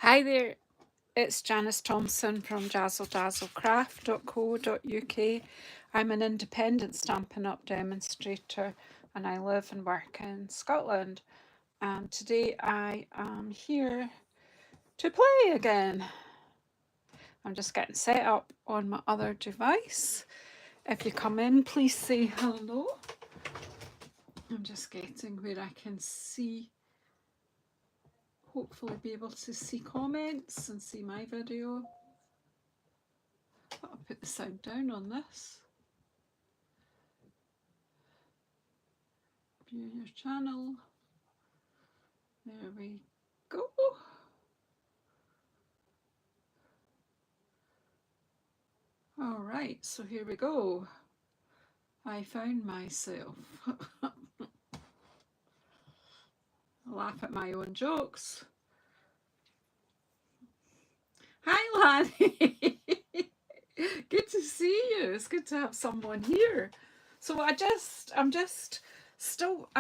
Hi there, it's Janice Thompson from JazzleDazzleCraft.co.uk. I'm an independent Stampin' Up! Demonstrator and I live and work in Scotland. And today I am here to play again. I'm just getting set up on my other device. If you come in, please say hello. I'm just getting where I can see, hopefully be able to see comments and see my video. I'll put the sound down on this. View your channel. There we go. All right, so here we go. I found myself. Laugh at my own jokes. Hi, Lanny. Good to see you. It's good to have someone here. So I've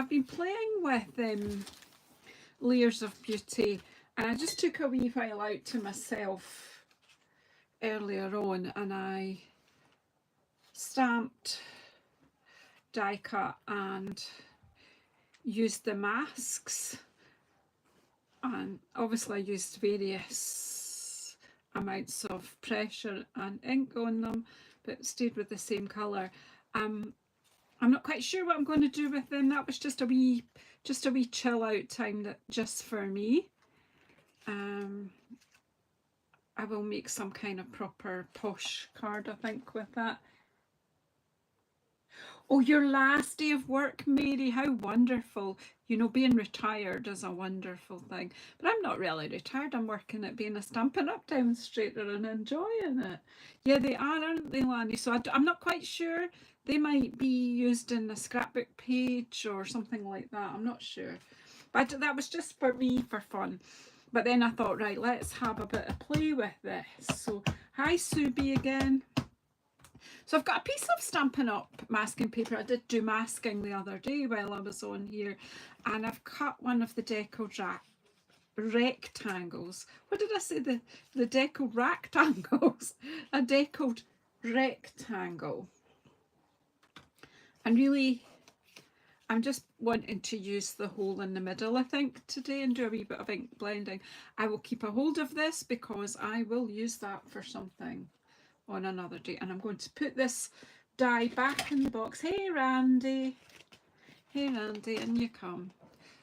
been playing with Layers of Beauty, and I just took a wee while out to myself earlier on, and I stamped, die cut, and used the masks, and obviously I used various amounts of pressure and ink on them, but stayed with the same colour. I'm not quite sure what I'm going to do with them. That was just a wee chill out time that just for me. I will make some kind of proper posh card, I think, with that. Oh, your last day of work, Mary, how wonderful. You know, being retired is a wonderful thing. But I'm not really retired. I'm working at being a Stampin' Up! Demonstrator and enjoying it. Yeah, they are, aren't they, Lanny? So I'm not quite sure. They might be used in a scrapbook page or something like that. I'm not sure. But that was just for me, for fun. But then I thought, right, let's have a bit of play with this. So, hi, Subi again. So I've got a piece of Stampin' Up! Masking paper. I did do masking the other day while I was on here. And I've cut one of the deckled rectangles. What did I say? The deckled rectangles. A deckled rectangle. And really, I'm just wanting to use the hole in the middle, I think, today, and do a wee bit of ink blending. I will keep a hold of this because I will use that for something on another day. And I'm going to put this die back in the box. Hey, Randy. Hey, Randy, in you come.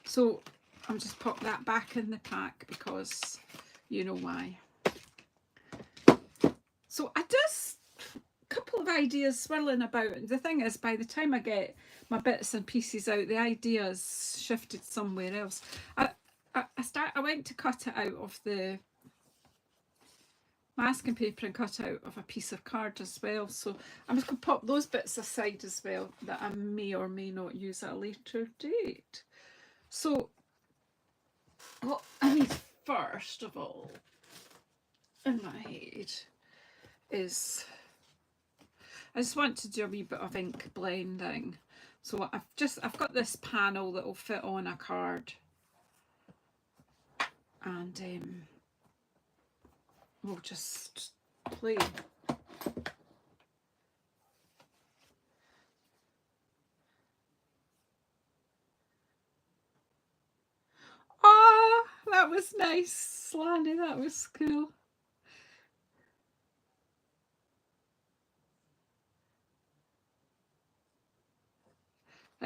So I'm just pop that back in the pack because you know why. So I just couple of ideas swirling about. The thing is, by the time I get my bits and pieces out, the ideas shifted somewhere else. I went to cut it out of the masking paper and cut out of a piece of card as well. So I'm just going to pop those bits aside as well that I may or may not use at a later date. So what I need first of all in my head is I just want to do a wee bit of ink blending. So I've got this panel that will fit on a card, and we'll just play. Oh, that was nice, Lanny. That was cool.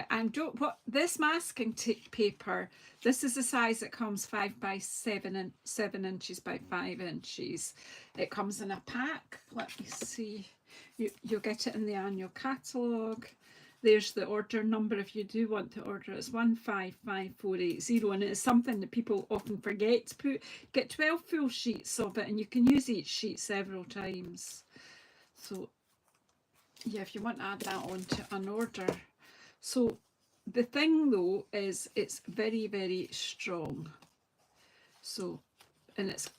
And what this masking paper, this is the size it comes, 5 by 7 and 7 inches by 5 inches. It comes in a pack. Let me see. You'll get it in the annual catalogue. There's the order number if you do want to order. It's 155480, and it's something that people often forget to put. Get 12 full sheets of it, and you can use each sheet several times. So yeah, if you want to add that on to an order. So the thing though is it's very, very strong. So, and it's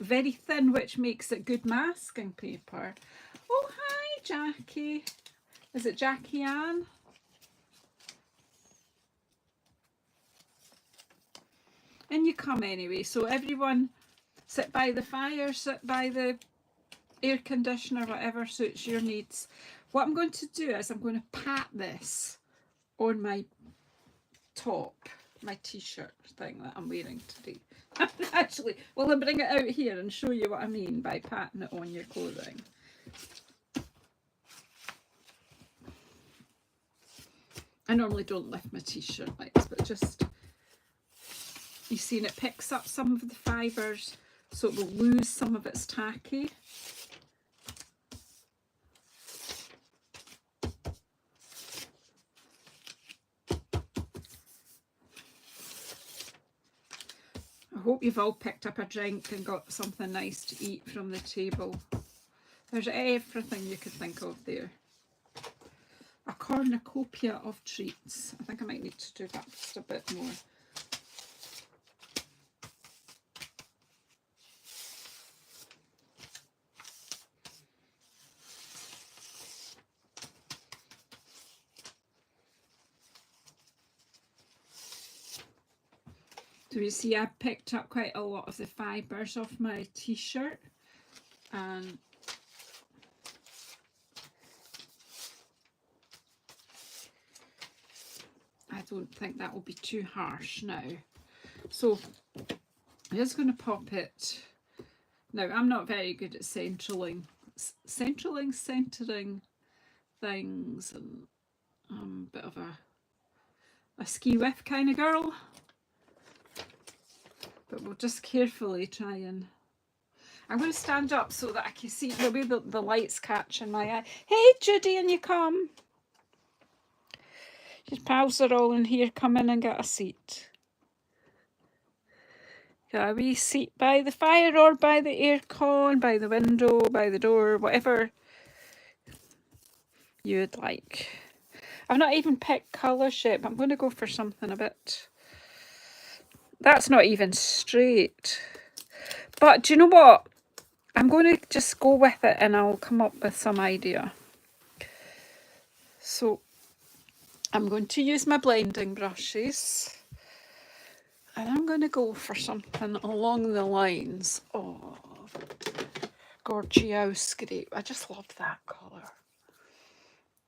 very thin, which makes it good masking paper. Oh, hi, Jackie. Is it Jackie Ann? And you come anyway. So everyone, sit by the fire, sit by the air conditioner, whatever suits your needs. What I'm going to do is I'm going to pat this on my top, my t-shirt thing that I'm wearing today. Actually, well, I'll bring it out here and show you what I mean by patting it on your clothing. I normally don't lift my t-shirt like this, but just, you see, and it picks up some of the fibres, so it will lose some of its tacky. I hope you've all picked up a drink and got something nice to eat from the table. There's everything you could think of there. A cornucopia of treats. I think I might need to do that just a bit more. So you see, I picked up quite a lot of the fibres off my t-shirt, and I don't think that will be too harsh now. So I'm just going to pop it. Now, I'm not very good at centering things, and I'm a bit of a ski whiff kind of girl. But we'll just carefully try and... I'm going to stand up so that I can see the way the light's catching my eye. Hey, Judy, and you come. Your pals are all in here. Come in and get a seat. Got a wee seat by the fire or by the aircon, by the window, by the door, whatever you'd like. I've not even picked colours yet, but I'm going to go for something a bit... That's not even straight. But do you know what? I'm going to just go with it and I'll come up with some idea. So I'm going to use my blending brushes. And I'm going to go for something along the lines of Gorgeous Grape. I just love that colour.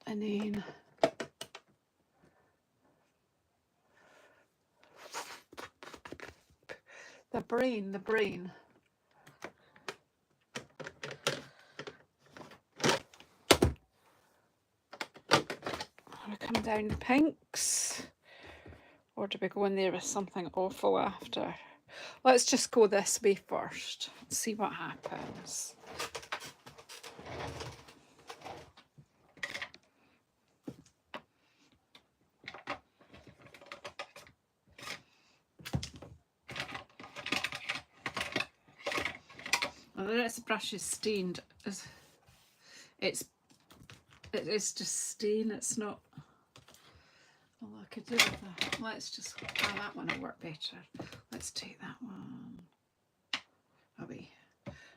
And then the brain. I'm going to come down the pinks. Or do we go in there with something awful after? Let's just go this way first. See what happens. Well, this brush is stained. It's just stain. It's not... Oh, I could do with that. Let's just... Oh, that one will work better. Let's take that one away.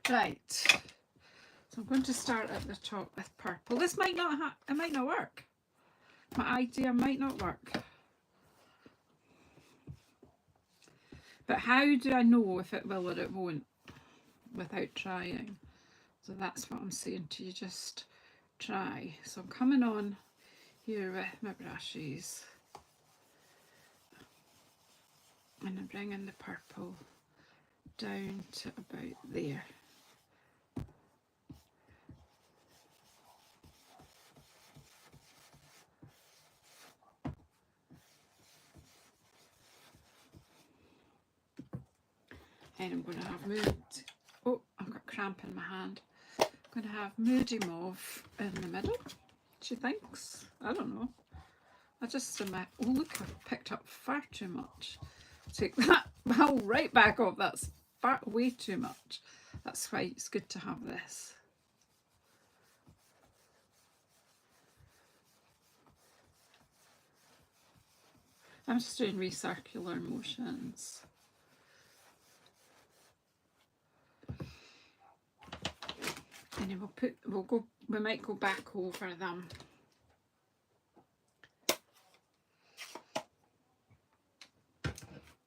Right. So I'm going to start at the top with purple. This might not it might not work. My idea might not work. But how do I know if it will or it won't without trying? So that's what I'm saying to you, just try. So I'm coming on here with my brushes. And I'm bringing the purple down to about there. And I'm going to have oh, I've got cramp in my hand. I'm going to have Moody Mauve in the middle, she thinks. I don't know. I just, oh look, I've picked up far too much. Take that all right back off. That's far, way too much. That's why it's good to have this. I'm just doing recircular motions. And then we might go back over them.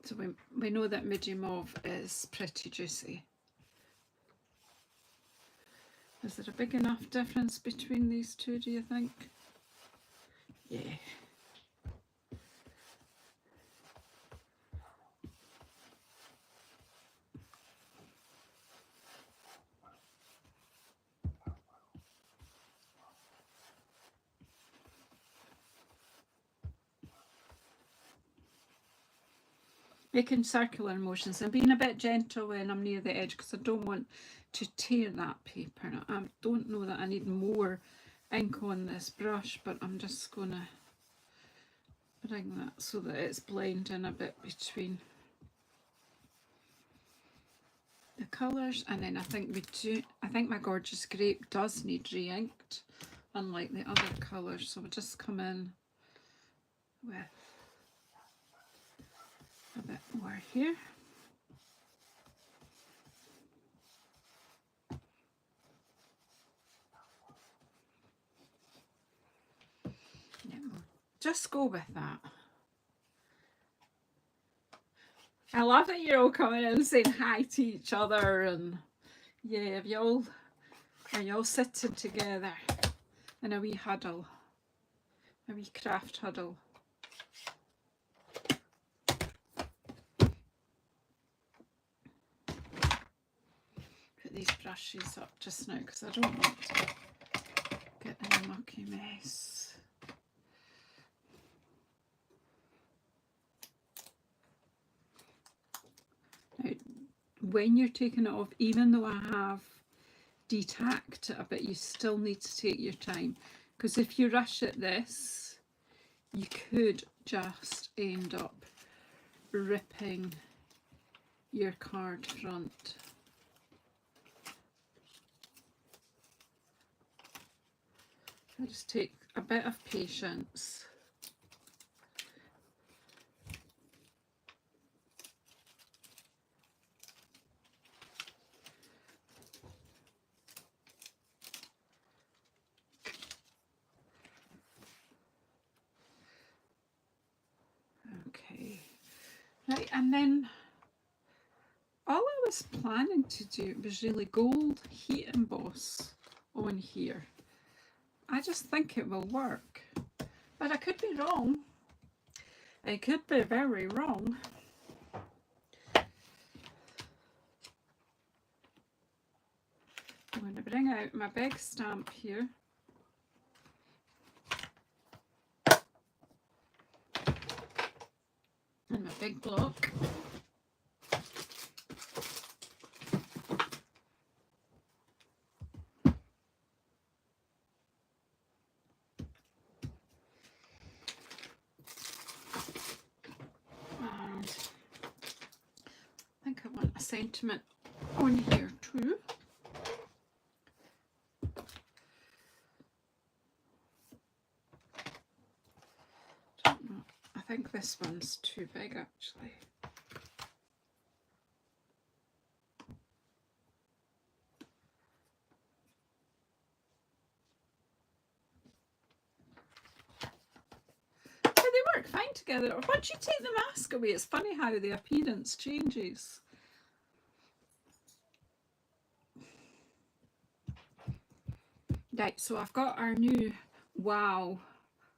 So we know that Moody Mauve is pretty juicy. Is there a big enough difference between these two, do you think? Yeah. Making circular motions and being a bit gentle when I'm near the edge because I don't want to tear that paper. I don't know that I need more ink on this brush, but I'm just going to bring that so that it's blending a bit between the colours. And then I think my Gorgeous Grape does need re-inked, unlike the other colours. So we'll just come in with a bit more here. Yeah, we'll just go with that. I love that you're all coming in and saying hi to each other, and yeah, are you all sitting together in a wee huddle, a wee craft huddle? Put these brushes up just now because I don't want to get in a mucky mess. Now, when you're taking it off, even though I have detacked it a bit, you still need to take your time, because if you rush at this, you could just end up ripping your card front. So just take a bit of patience. Okay, right, and then all I was planning to do was really gold heat emboss on here. I just think it will work, but I could be wrong. I could be very wrong. I'm going to bring out my big stamp here. And my big block. And I think I want a sentiment on here too. Don't know. I think this one's too big actually. But they work fine together. Once you take the mask away, it's funny how the appearance changes. Right, so I've got our new Wow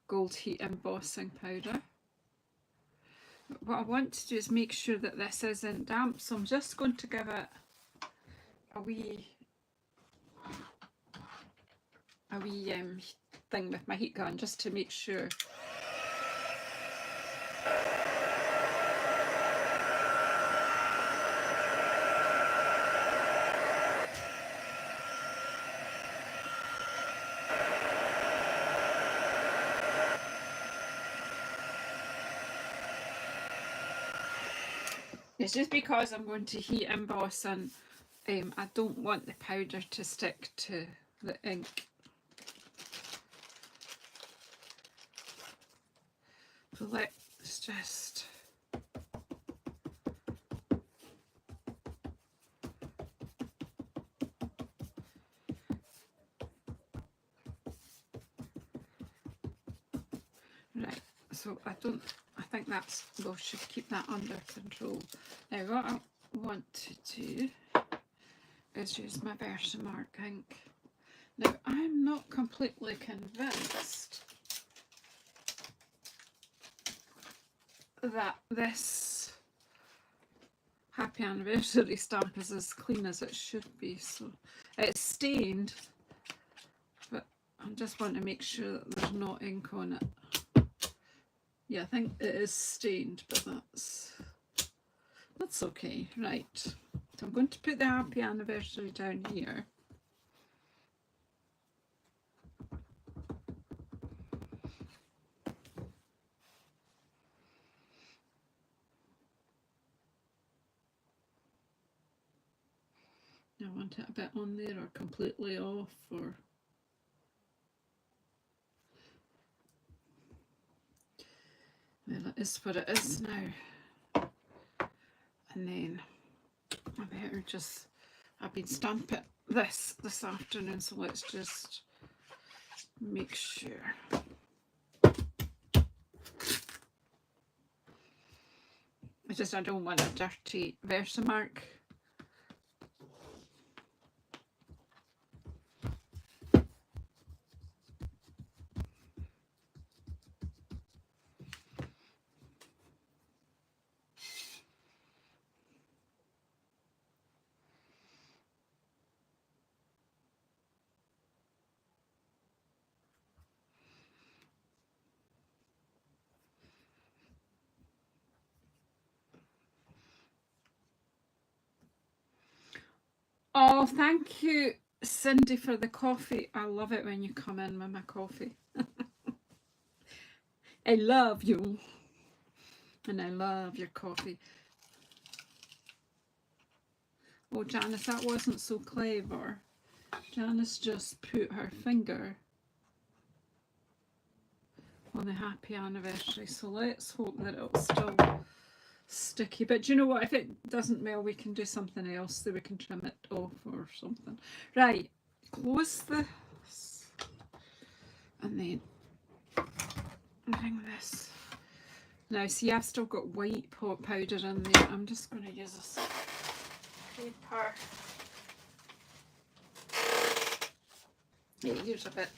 Gold Heat Embossing Powder. What I want to do is make sure that this isn't damp, so I'm just going to give it a wee thing with my heat gun just to make sure. It's just because I'm going to heat emboss and I don't want the powder to stick to the ink. So let's just right, so I think that's, we should keep that under control. Now what I want to do is use my Versamark ink Now, I'm not completely convinced that this happy anniversary stamp is as clean as it should be. So it's stained, but I just want to make sure that there's no ink on it. Yeah, I think it is stained, but that's okay. Right. So I'm going to put the happy anniversary down here. I want it a bit on there or completely off, or well, it is what it is now. And then I better just, I've been stamping this afternoon, so let's just make sure. I don't want a dirty Versamark. Oh, thank you, Cindy, for the coffee. I love it when you come in with my coffee. I love you. And I love your coffee. Oh, Janice, that wasn't so clever. Janice just put her finger on the happy anniversary. So let's hope that it'll still sticky. But do you know what? If it doesn't melt, we can do something else, so we can trim it off or something. Right, close this. And then bring this. Now, see, I've still got white pot powder in there. I'm just going to use this paper. Yeah, here's a bit.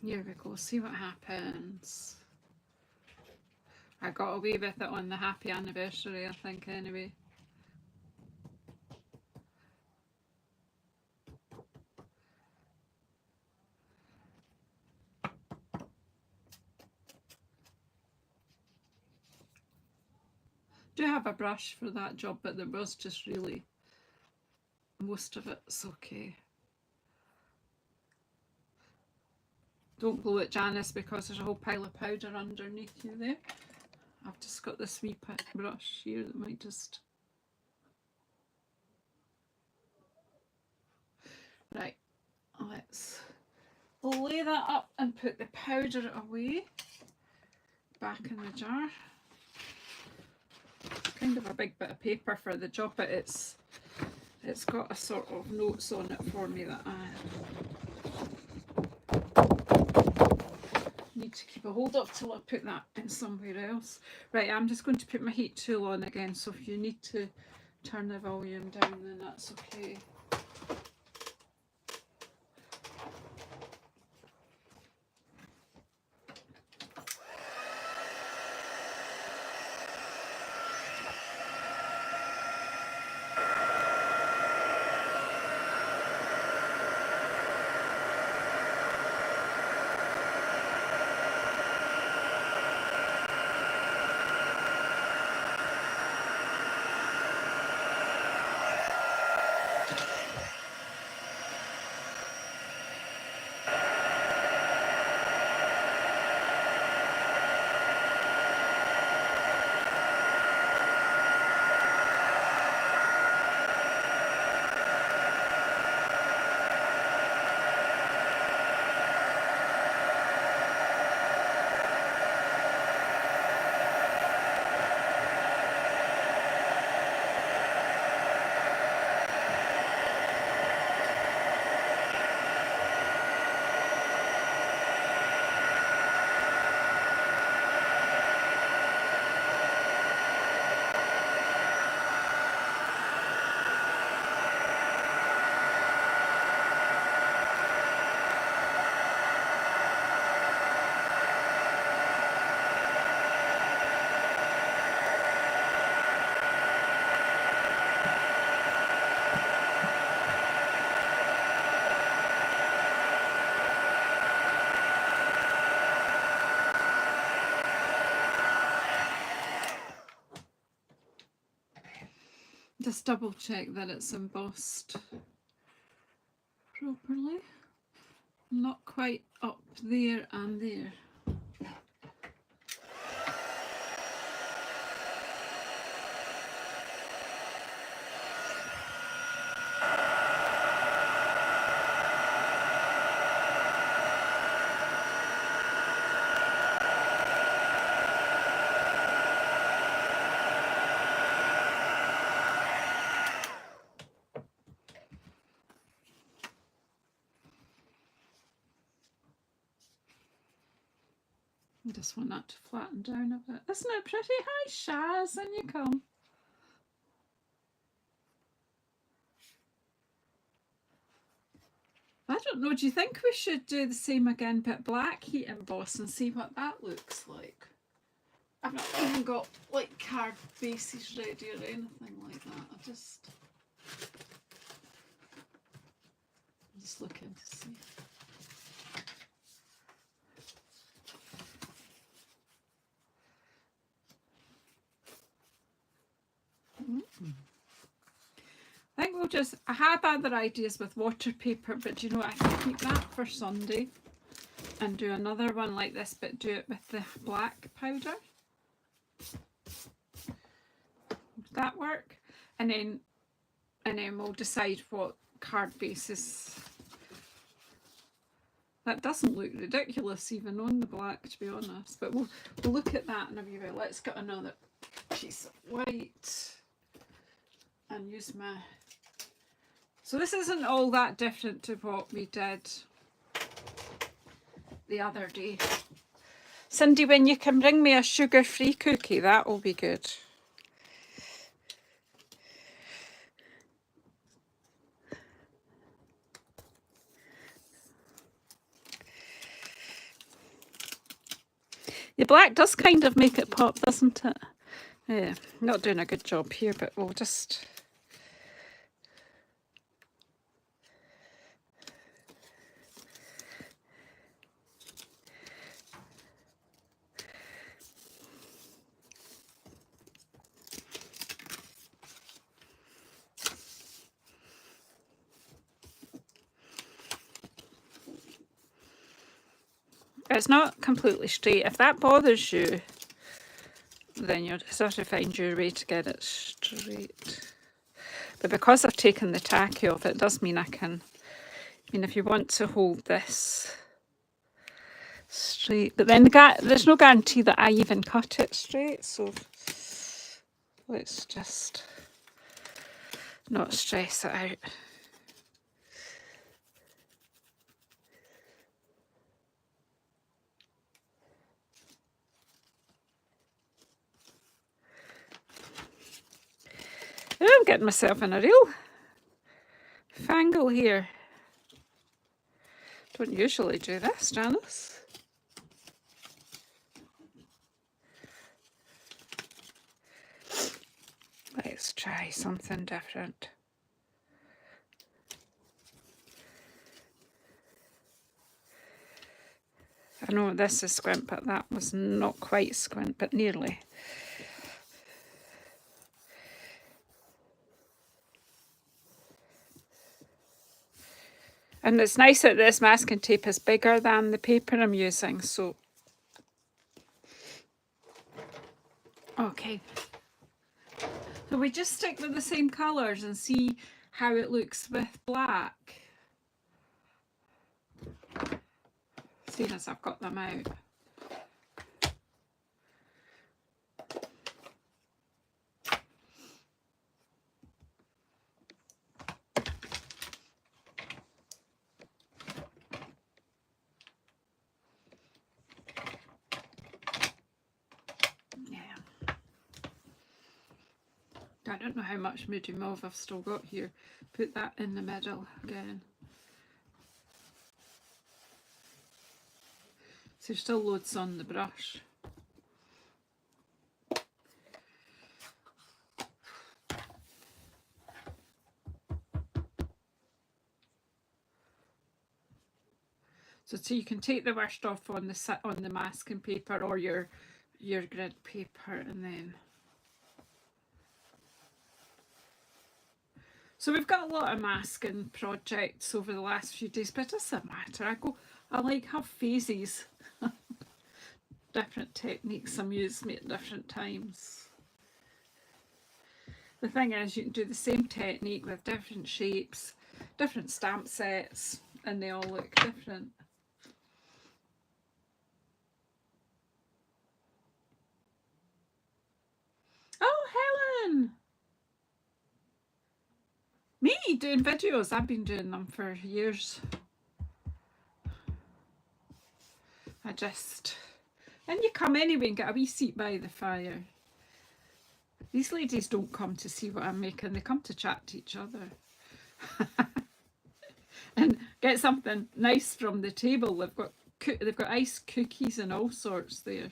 Here we go, see what happens. I got away with it on the happy anniversary, I think, anyway. Do have a brush for that job, but there was just really, most of it's okay. Don't blow it, Janice, because there's a whole pile of powder underneath you there. I've just got this wee brush here that might just... Right, let's lay that up and put the powder away back in the jar. Kind of a big bit of paper for the job, but it's got a sort of notes on it for me that I need to keep a hold of till I put that in somewhere else. Right, I'm just going to put my heat tool on again, so if you need to turn the volume down, then that's okay. Just double check that it's embossed properly. Not quite up there and there. I just want that to flatten down a bit. Isn't it pretty? Hi, Shaz, in you come. I don't know, do you think we should do the same again, but black heat emboss and see what that looks like? I've not even got like card bases ready or anything like that. I'm just looking to see. I think we'll just, I have other ideas with water paper, but you know, I can keep that for Sunday and do another one like this, but do it with the black powder. Would that work? And then we'll decide what card bases. That doesn't look ridiculous even on the black, to be honest, but we'll look at that in a wee bit. Let's get another piece of white and use my, so this isn't all that different to what we did the other day. Cindy, when you can bring me a sugar-free cookie, that will be good. The black does kind of make it pop, doesn't it? Yeah, not doing a good job here, but we'll just... It's not completely straight. If that bothers you, then you'll just have to find your way to get it straight. But because I've taken the tacky off, it does mean I can, I mean, if you want to hold this straight, but then there's no guarantee that I even cut it straight, so let's just not stress it out. I'm getting myself in a real fangle here. Don't usually do this, Janice. Let's try something different. I know this is squint, but that was not quite squint, but nearly. And it's nice that this masking tape is bigger than the paper I'm using, so. Okay. So we just stick with the same colours and see how it looks with black. Seeing as I've got them out. I don't know how much Moody Mauve I've still got here. Put that in the middle again. So there's still loads on the brush. So you can take the worst off on the masking paper or your grid paper, and then So we've got a lot of masking projects over the last few days, but it doesn't matter. I like have phases. Different techniques amuse me at different times. The thing is, you can do the same technique with different shapes, different stamp sets, and they all look different. Oh, Helen! Me doing videos. I've been doing them for years. And you come anyway and get a wee seat by the fire. These ladies don't come to see what I'm making, they come to chat to each other. And get something nice from the table. They've got iced cookies and all sorts there.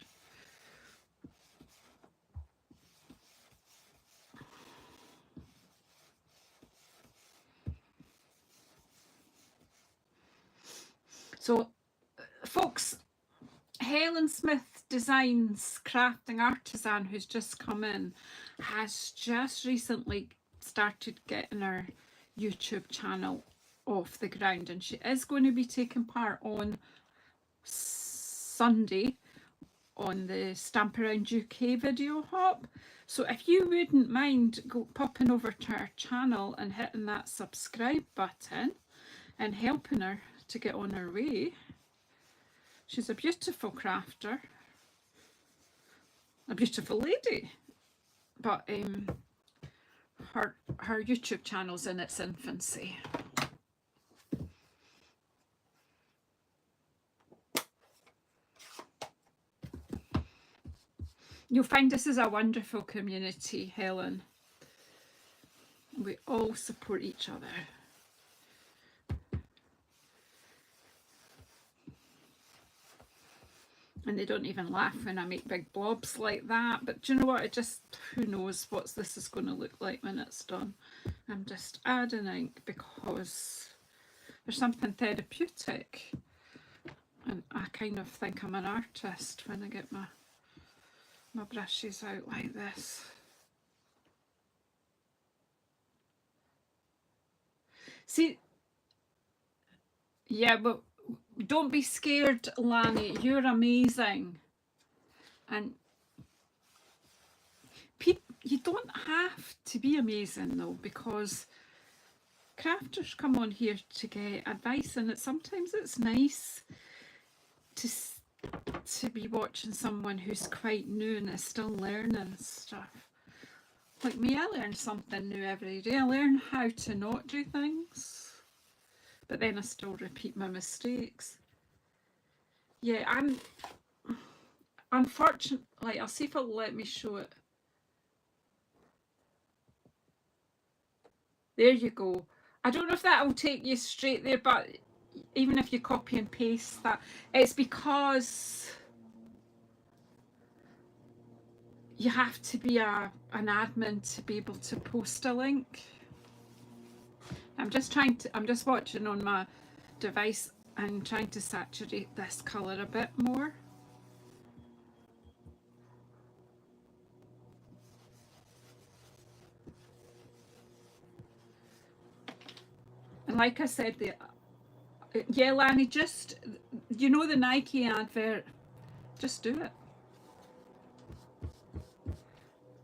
So, folks, Helen Smith Designs Crafting Artisan, who's just come in, has just recently started getting her YouTube channel off the ground, and she is going to be taking part on Sunday on the Stamp Around UK video hop. So if you wouldn't mind popping over to her channel and hitting that subscribe button and helping her to get on her way. She's a beautiful crafter, a beautiful lady, but her YouTube channel's in its infancy. You'll find this is a wonderful community, Helen. We all support each other. And they don't even laugh when I make big blobs like that. But do you know what? Who knows what this is going to look like when it's done. I'm just adding ink because there's something therapeutic. And I kind of think I'm an artist when I get my brushes out like this. See, yeah, but don't be scared, Lani. You're amazing. And you don't have to be amazing though, because crafters come on here to get advice, and sometimes it's nice to be watching someone who's quite new and is still learning stuff. Like me, I learn something new every day. I learn how to not do things, but then I still repeat my mistakes. Yeah, unfortunately, I'll see if it'll let me show it. There you go. I don't know if that will take you straight there, but even if you copy and paste that, it's because you have to be an admin to be able to post a link. I'm just watching on my device and trying to saturate this colour a bit more. And like I said, yeah, Lani, just, you know the Nike advert, just do it.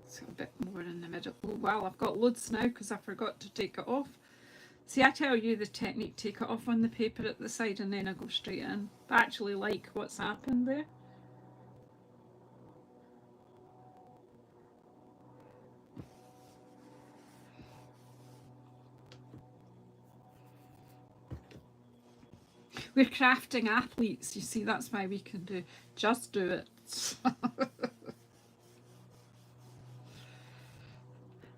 It's a bit more in the middle. Oh wow, I've got loads now because I forgot to take it off. See, I tell you the technique, take it off on the paper at the side and then I go straight in. I actually like what's happened there. We're crafting athletes, you see, that's why we can just do it.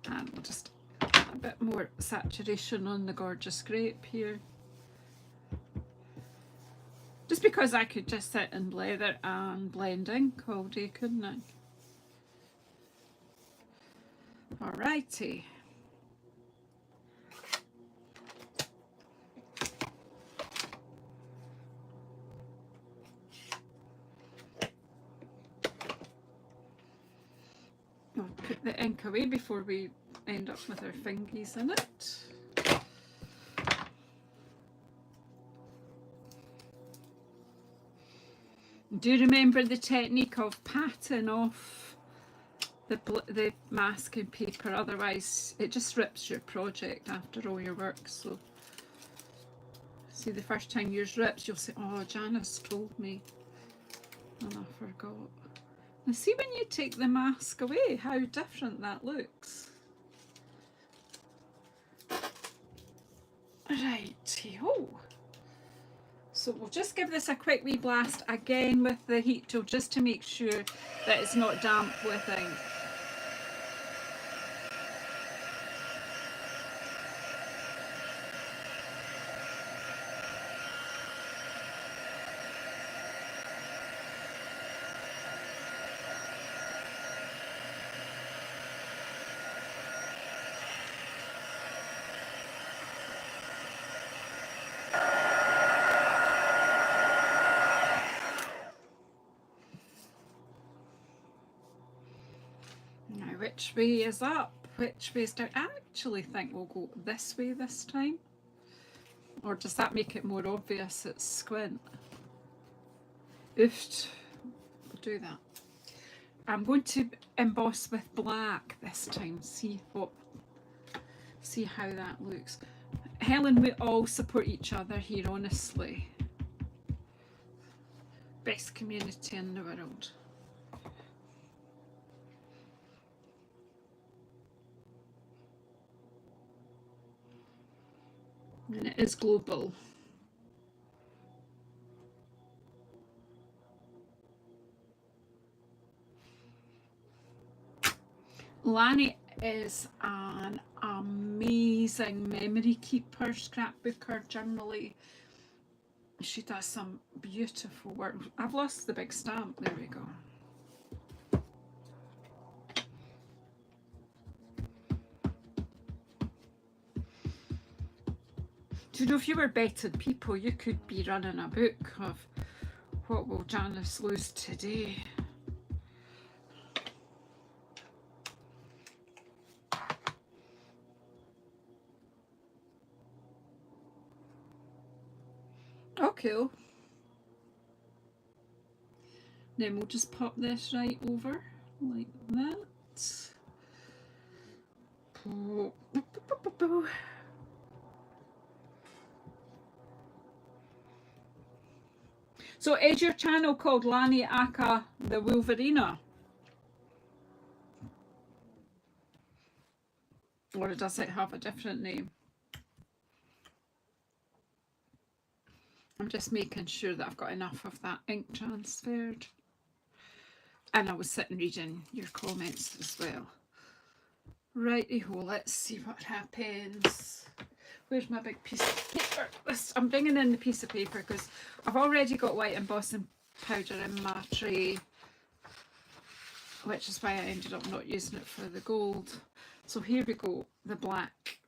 And we'll just a bit more saturation on the gorgeous grape here. Just because I could just sit and blether and blend ink all day, couldn't I? Alrighty. I'll put the ink away before we end up with our fingies in it. Do you remember the technique of patting off the masking paper? Otherwise it just rips your project after all your work. So see, the first time yours rips, you'll say, oh, Janice told me and I forgot. Now see, when you take the mask away, how different that looks. Righty-ho. So we'll just give this a quick wee blast again with the heat tool, just to make sure that it's not damp with ink. Which way is up? Which way is down? I actually think we'll go this way this time. Or does that make it more obvious it's squint? Oofed. We'll do that. I'm going to emboss with black this time. See how that looks. Helen, we all support each other here, honestly. Best community in the world. And it is global. Lanny is an amazing memory keeper, scrapbooker generally. She does some beautiful work. I've lost the big stamp. There we go. Do you know, if you were betting people, you could be running a book of what will Janice lose today. Oh, cool. Then we'll just pop this right over like that. So is your channel called Lani Aka the Wolverina? Or does it have a different name? I'm just making sure that I've got enough of that ink transferred. And I was sitting reading your comments as well. Righty-ho, let's see what happens. Where's my big piece of paper? I'm bringing in the piece of paper because I've already got white embossing powder in my tray, which is why I ended up not using it for the gold. So here we go, the black.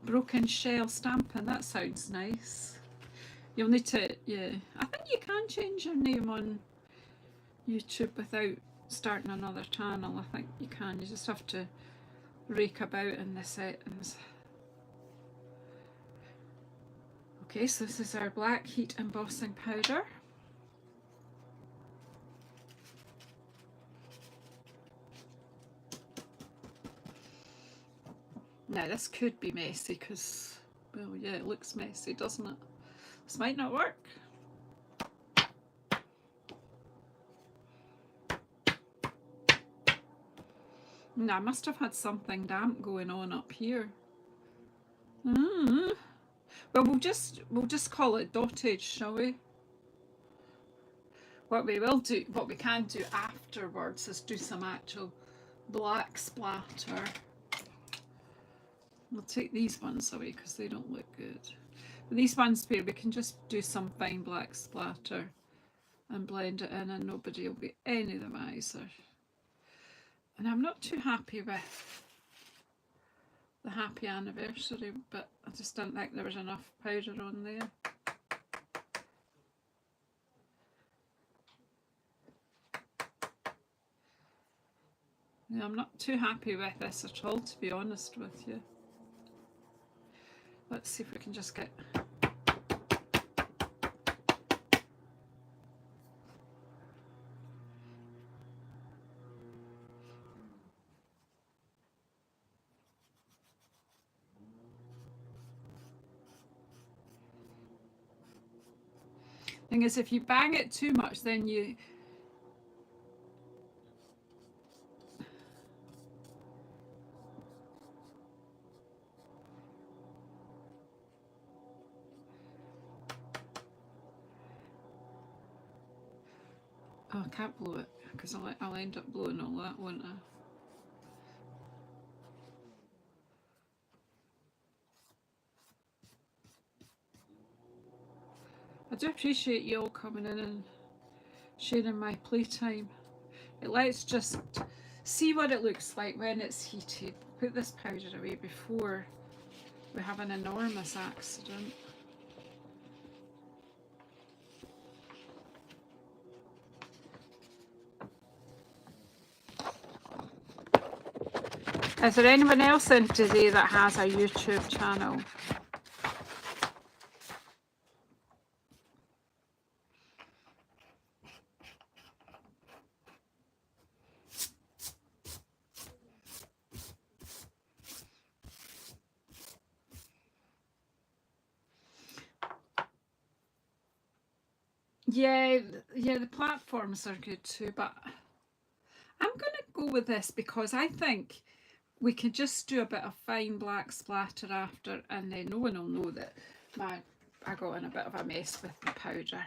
Broken shell stamping, that sounds nice. You'll need to, yeah, I think you can change your name on YouTube without starting another channel. I think you can, you just have to rake about in the settings. Okay, so this is our black heat embossing powder. Now this could be messy because, well, yeah, it looks messy, doesn't it? This might not work. No, I must have had something damp going on up here. Well, we'll just call it dottage, shall we? What we can do afterwards is do some actual black splatter. We'll take these ones away because they don't look good. But these ones where we can just do some fine black splatter and blend it in and nobody will be any the wiser. And I'm not too happy with the happy anniversary, but I just didn't think there was enough powder on there. Yeah, I'm not too happy with this at all, to be honest with you. Let's see if we can just get... Thing is, if you bang it too much, then you... Oh, I can't blow it, because I'll end up blowing all that, won't I? I do appreciate you all coming in and sharing my playtime. Let's just see what it looks like when it's heated. Put this powder away before we have an enormous accident. Is there anyone else in today that has a YouTube channel? Yeah, the platforms are good too, but I'm going to go with this because I think we can just do a bit of fine black splatter after, and then no one will know that I got in a bit of a mess with the powder.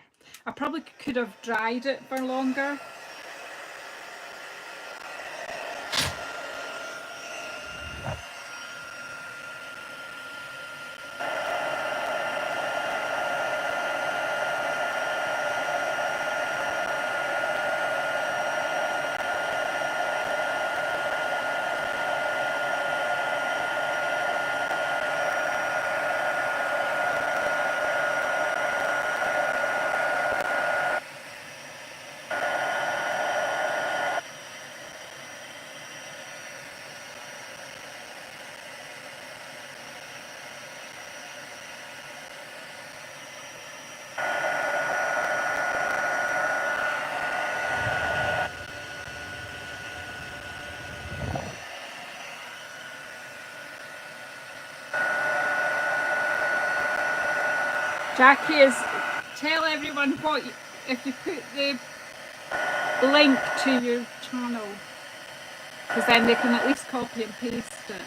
I probably could have dried it for longer. Jackie is, tell everyone what, if you put the link to your channel, because then they can at least copy and paste it.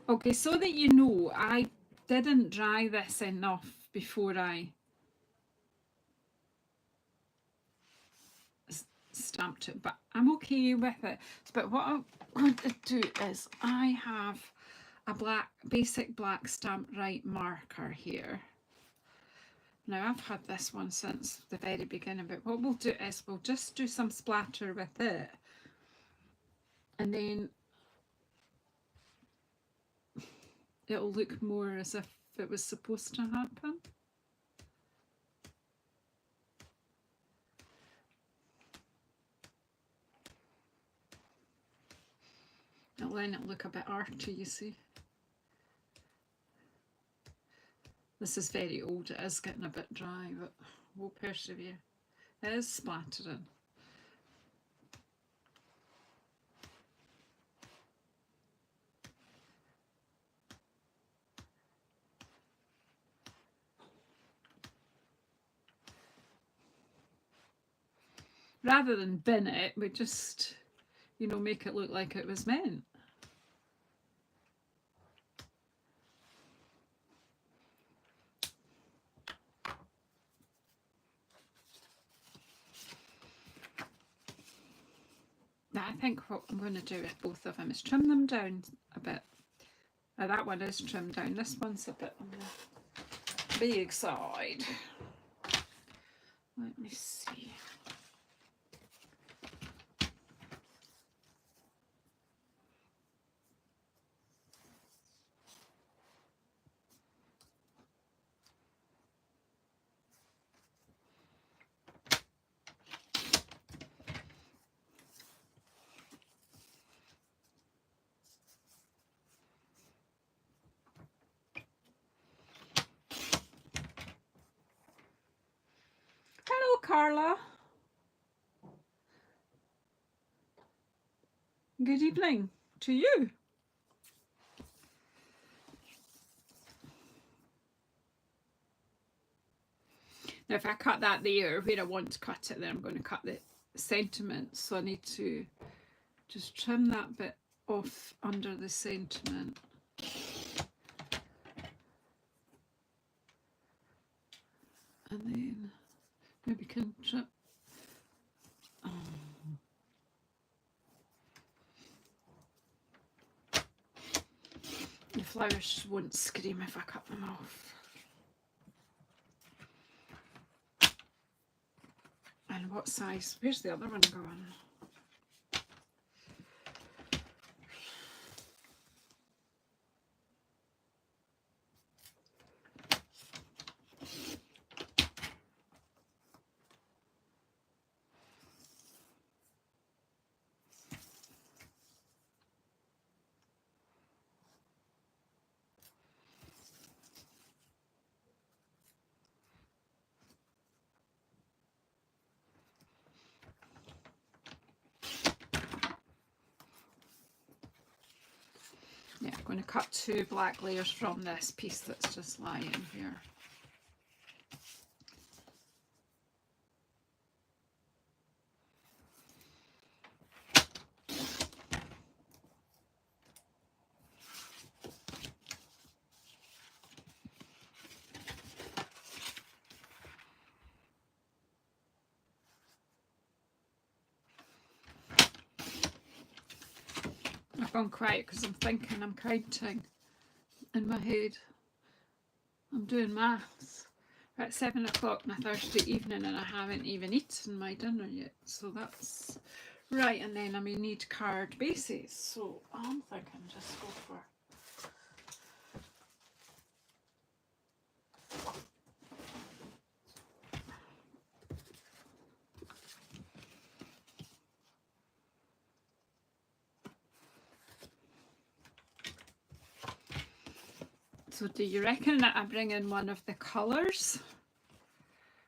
Okay, so that you know, I didn't dry this enough before I stamped it, but I'm okay with it. But what I'm going to do is I have a basic black Stamp Right marker here. Now I've had this one since the very beginning, but what we'll do is we'll just do some splatter with it, and then it'll look more as if it was supposed to happen. It'll then look a bit arty, you see. This is very old, it is getting a bit dry, but we'll persevere. It is splattering. Rather than bin it, we just, you know, make it look like it was meant. I think what I'm going to do with both of them is trim them down a bit. Now that one is trimmed down. This one's a bit on the big side. Let me see. Hello, Carla. Good evening to you. Now, if I cut that there where I want to cut it, then I'm going to cut the sentiment. So I need to just trim that bit off under the sentiment. And then maybe can trim. The flowers won't scream if I cut them off. And what size? Where's the other one going? Yeah, I'm going to cut 2 black layers from this piece that's just lying here. I've gone quiet because I'm thinking, I'm counting in my head. I'm doing maths. We're at 7 o'clock on a Thursday evening and I haven't even eaten my dinner yet. So that's right. And then I may need card bases. So I'm thinking just go for So do you reckon that I bring in one of the colours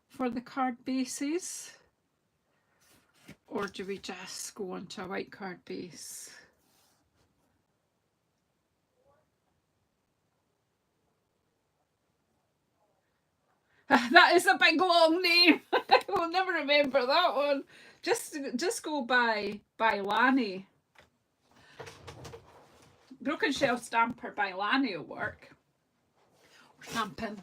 for the card bases? Or do we just go onto a white card base? That is a big long name. I will never remember that one. Just go by Lanny. Broken Shelf Stamper by Lanny will work. Stamping.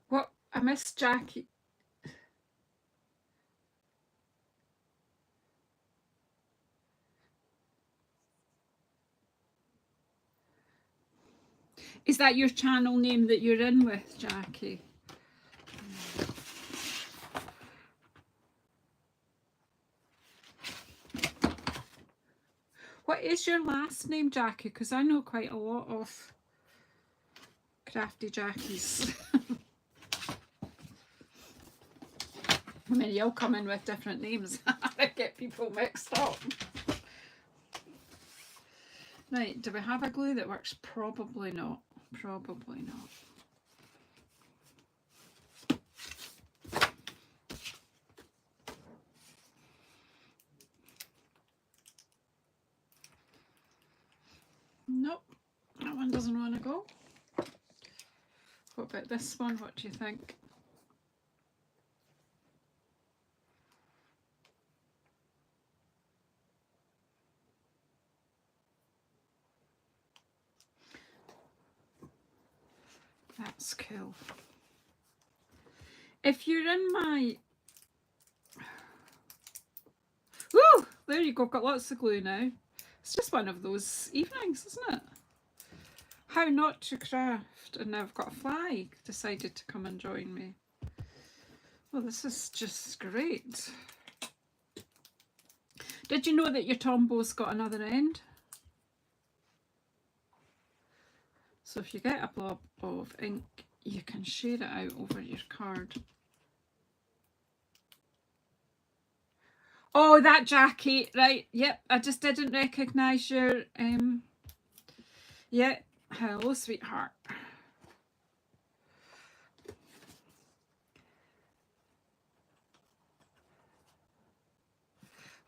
What? I missed Jackie. Is that your channel name that you're in with, Jackie? What is your last name, Jackie? Because I know quite a lot of crafty Jackies. I mean, you'll come in with different names. I get people mixed up. Right, do we have a glue that works? Probably not. Probably not. Nope, that one doesn't want to go. What about this one? What do you think? That's cool. If you're in my... Woo! There you go, got lots of glue now. It's just one of those evenings, isn't it? How not to craft. And now I've got a fly decided to come and join me. Well, this is just great. Did you know that your Tombo's got another end? So if you get a blob of ink, you can share it out over your card. Oh, that Jackie, right, yep, I just didn't recognise your, yeah, hello sweetheart.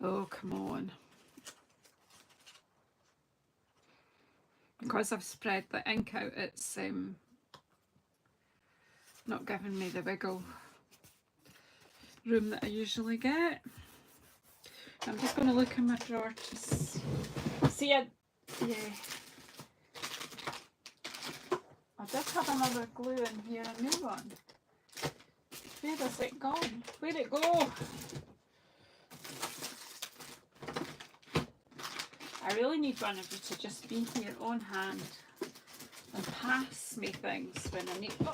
Oh, come on. Because I've spread the ink out, it's not giving me the wiggle room that I usually get. I'm just going to look in my drawer to see it. Yeah. I just have another glue in here, a new one. Where has it gone? Where'd it go? I really need one of you to just be here on hand and pass me things when I need. Oh.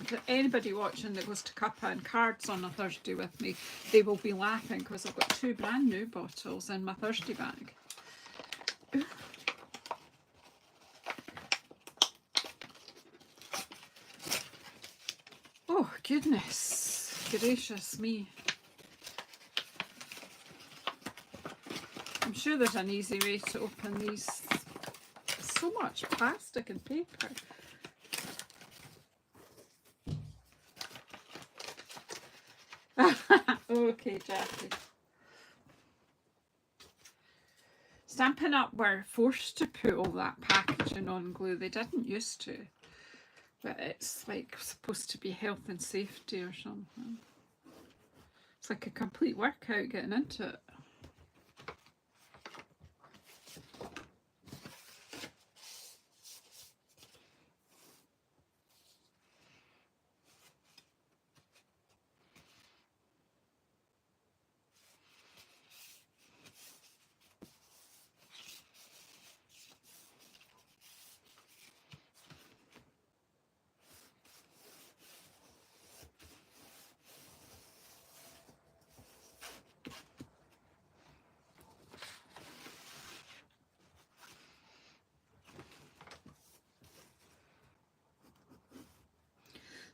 If anybody watching that goes to Cuppa and Cards on a Thursday with me, they will be laughing because I've got 2 brand new bottles in my Thursday bag. Oh, goodness gracious me. I'm sure there's an easy way to open these. So much plastic and paper. Okay, Jackie. Stampin' Up were forced to put all that packaging on glue. They didn't used to. But it's like supposed to be health and safety or something. It's like a complete workout getting into it.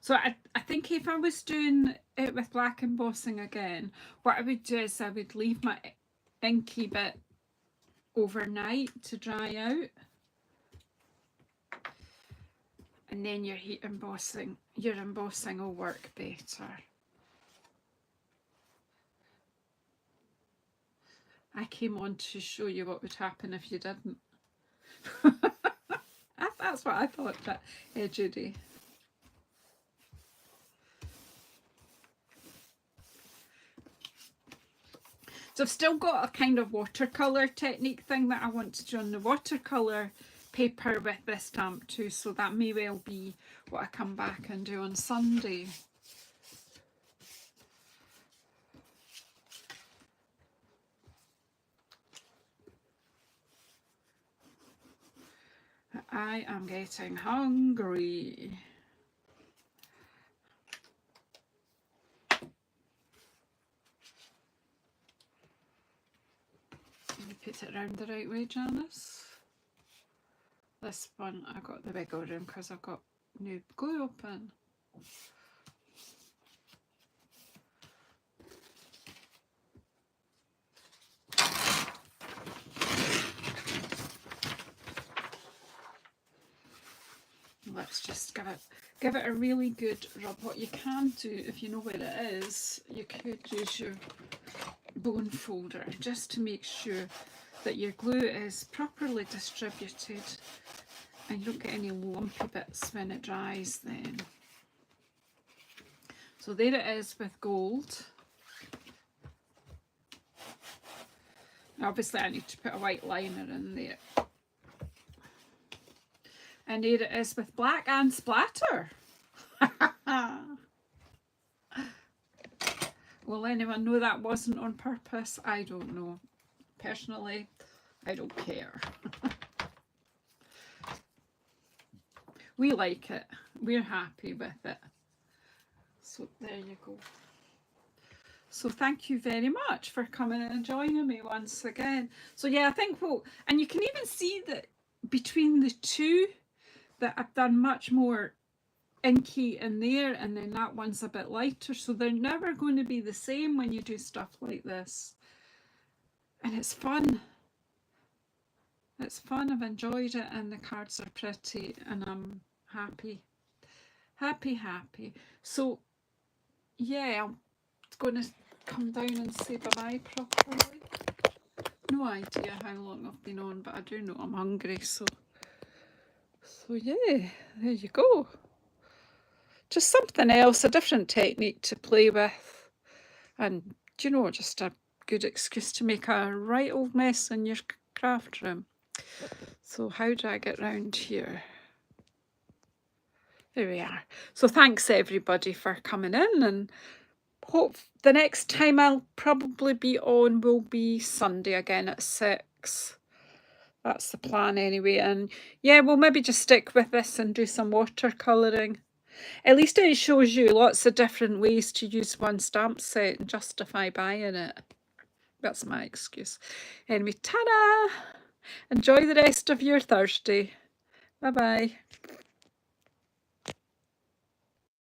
So I think if I was doing it with black embossing again, what I would do is I would leave my inky bit overnight to dry out. And then your embossing will work better. I came on to show you what would happen if you didn't. That's what I thought, Judy. So I've still got a kind of watercolour technique thing that I want to do on the watercolour paper with this stamp too, so that may well be what I come back and do on Sunday. I am getting hungry. Put it around the right way, Janice. This one I got the wiggle room because I've got new glue open. Let's just give it a really good rub. What you can do, if you know where it is, you could use your bone folder just to make sure that your glue is properly distributed and you don't get any lumpy bits when it dries then. So there it is with gold. Obviously I need to put a white liner in there. And here it is with black and splatter. Will anyone know that wasn't on purpose? I don't know. Personally, I don't care. We like it. We're happy with it. So there you go. So thank you very much for coming and joining me once again. So yeah, I think and you can even see that between the two that I've done much more inky in there, and then that one's a bit lighter, so they're never going to be the same when you do stuff like this. And it's fun. It's fun. I've enjoyed it, and the cards are pretty, and I'm happy. Happy. So yeah, I'm going to come down and say bye-bye properly. No idea how long I've been on, but I do know I'm hungry, so yeah, there you go. Just something else, a different technique to play with, and you know, just a good excuse to make a right old mess in your craft room. So how do I get round here? There we are. So thanks everybody for coming in, and hope the next time I'll probably be on will be Sunday again at 6. That's the plan anyway. And yeah, we'll maybe just stick with this and do some watercolouring. At least it shows you lots of different ways to use one stamp set and justify buying it. That's my excuse. Anyway, ta-da! Enjoy the rest of your Thursday. Bye-bye.